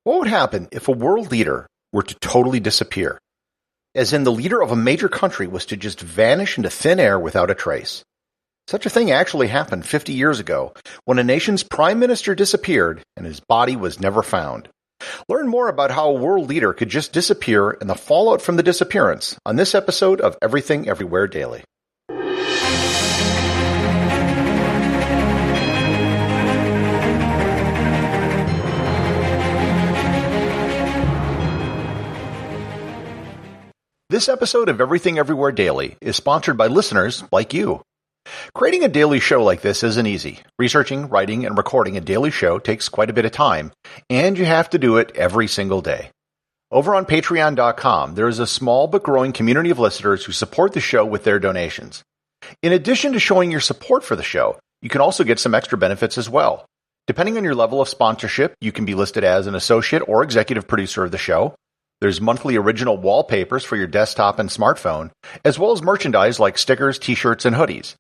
What would happen if a world leader were to totally disappear? As in, the leader of a major country was to just vanish into thin air without a trace. Such a thing actually happened 50 years ago when a nation's prime minister disappeared and his body was never found. Learn more about how a world leader could just disappear and the fallout from the disappearance on this episode of Everything Everywhere Daily. This episode of Everything Everywhere Daily is sponsored by listeners like you. Creating a daily show like this isn't easy. Researching, writing, and recording a daily show takes quite a bit of time, and you have to do it every single day. Over on Patreon.com, there is a small but growing community of listeners who support the show with their donations. In addition to showing your support for the show, you can also get some extra benefits as well. Depending on your level of sponsorship, you can be listed as an associate or executive producer of the show. There's monthly original wallpapers for your desktop and smartphone, as well as merchandise like stickers, t-shirts, and hoodies.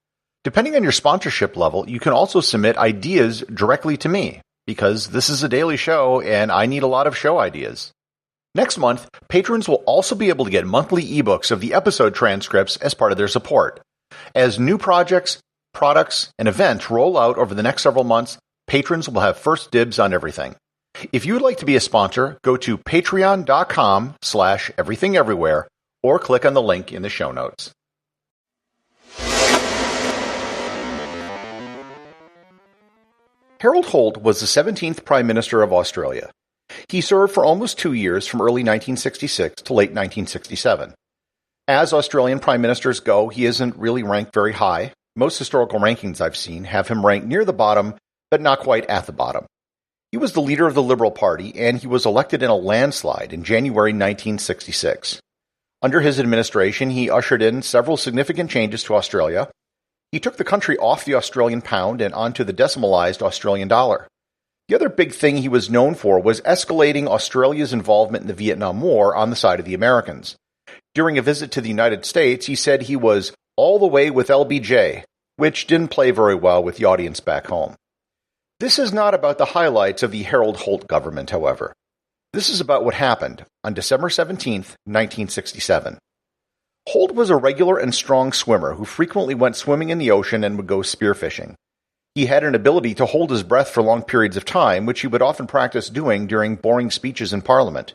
Depending on your sponsorship level, you can also submit ideas directly to me, because this is a daily show and I need a lot of show ideas. Next month, patrons will also be able to get monthly ebooks of the episode transcripts as part of their support. As new projects, products, and events roll out over the next several months, patrons will have first dibs on everything. If you would like to be a sponsor, go to patreon.com/everythingeverywhere or click on the link in the show notes. Harold Holt was the 17th Prime Minister of Australia. He served for almost 2 years from early 1966 to late 1967. As Australian Prime Ministers go, he isn't really ranked very high. Most historical rankings I've seen have him ranked near the bottom, but not quite at the bottom. He was the leader of the Liberal Party, and he was elected in a landslide in January 1966. Under his administration, he ushered in several significant changes to Australia. He took the country off the Australian pound and onto the decimalized Australian dollar. The other big thing he was known for was escalating Australia's involvement in the Vietnam War on the side of the Americans. During a visit to the United States, he said he was all the way with LBJ, which didn't play very well with the audience back home. This is not about the highlights of the Harold Holt government, however. This is about what happened on December 17, 1967. Holt was a regular and strong swimmer who frequently went swimming in the ocean and would go spearfishing. He had an ability to hold his breath for long periods of time, which he would often practice doing during boring speeches in Parliament.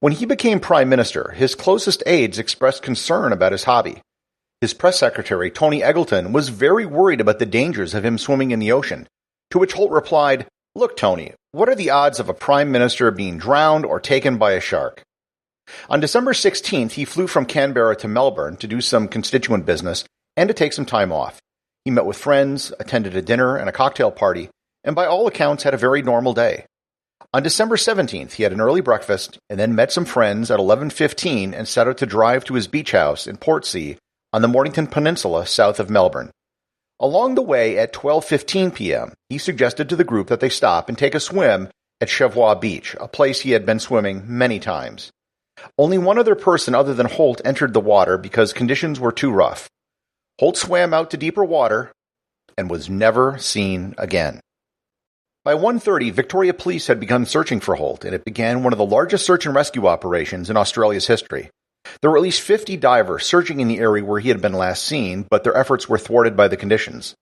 When he became Prime Minister, his closest aides expressed concern about his hobby. His press secretary, Tony Eggleton, was very worried about the dangers of him swimming in the ocean. To which Holt replied, "Look, Tony, what are the odds of a prime minister being drowned or taken by a shark?" On December 16th, he flew from Canberra to Melbourne to do some constituent business and to take some time off. He met with friends, attended a dinner and a cocktail party, and by all accounts had a very normal day. On December 17th, he had an early breakfast and then met some friends at 11:15 and set out to drive to his beach house in Portsea on the Mornington Peninsula south of Melbourne. Along the way at 12:15 p.m., he suggested to the group that they stop and take a swim at Cheviot Beach, a place he had been swimming many times. Only one other person other than Holt entered the water because conditions were too rough. Holt swam out to deeper water and was never seen again. By 1:30, Victoria Police had begun searching for Holt, and it began one of the largest search and rescue operations in Australia's history. There were at least 50 divers searching in the area where he had been last seen, but their efforts were thwarted by the conditions.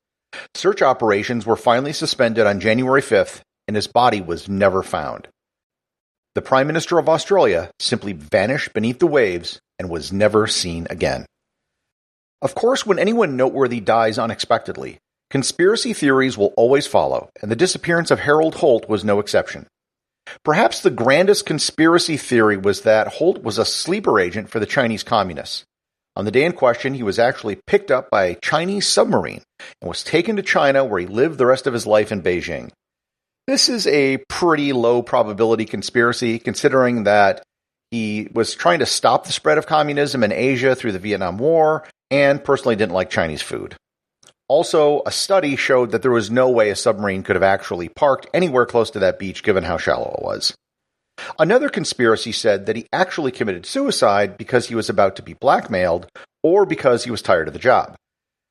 Search operations were finally suspended on January 5th, and his body was never found. The Prime Minister of Australia simply vanished beneath the waves and was never seen again. Of course, when anyone noteworthy dies unexpectedly, conspiracy theories will always follow, and the disappearance of Harold Holt was no exception. Perhaps the grandest conspiracy theory was that Holt was a sleeper agent for the Chinese communists. On the day in question, he was actually picked up by a Chinese submarine and was taken to China, where he lived the rest of his life in Beijing. This is a pretty low probability conspiracy, considering that he was trying to stop the spread of communism in Asia through the Vietnam War and personally didn't like Chinese food. Also, a study showed that there was no way a submarine could have actually parked anywhere close to that beach given how shallow it was. Another conspiracy said that he actually committed suicide because he was about to be blackmailed or because he was tired of the job.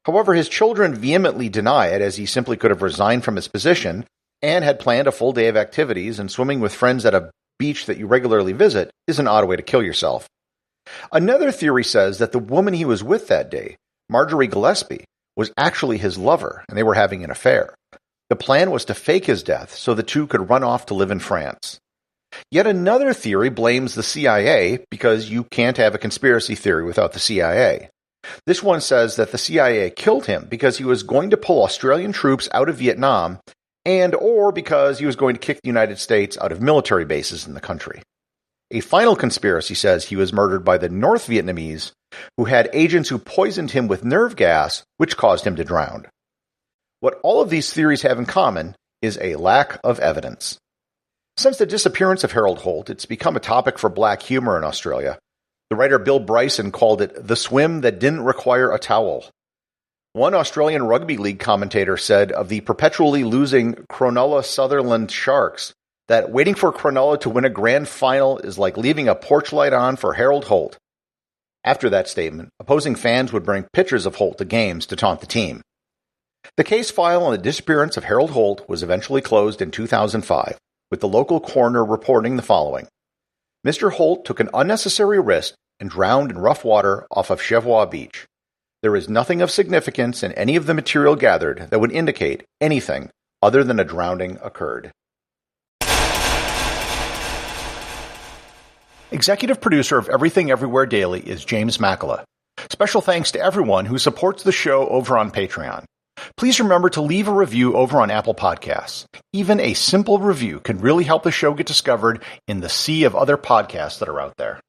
However, his children vehemently deny it, as he simply could have resigned from his position and had planned a full day of activities and swimming with friends at a beach that you regularly visit is an odd way to kill yourself. Another theory says that the woman he was with that day, Marjorie Gillespie, was actually his lover, and they were having an affair. The plan was to fake his death so the two could run off to live in France. Yet another theory blames the CIA because you can't have a conspiracy theory without the CIA. This one says that the CIA killed him because he was going to pull Australian troops out of Vietnam or because he was going to kick the United States out of military bases in the country. A final conspiracy says he was murdered by the North Vietnamese, who had agents who poisoned him with nerve gas, which caused him to drown. What all of these theories have in common is a lack of evidence. Since the disappearance of Harold Holt, it's become a topic for black humor in Australia. The writer Bill Bryson called it the swim that didn't require a towel. One Australian rugby league commentator said of the perpetually losing Cronulla Sutherland Sharks that waiting for Cronulla to win a grand final is like leaving a porch light on for Harold Holt. After that statement, opposing fans would bring pictures of Holt to games to taunt the team. The case file on the disappearance of Harold Holt was eventually closed in 2005, with the local coroner reporting the following. Mr. Holt took an unnecessary risk and drowned in rough water off of Cheviot Beach. There is nothing of significance in any of the material gathered that would indicate anything other than a drowning occurred. Executive producer of Everything Everywhere Daily is James Makkyla. Special thanks to everyone who supports the show over on Patreon. Please remember to leave a review over on Apple Podcasts. Even a simple review can really help the show get discovered in the sea of other podcasts that are out there.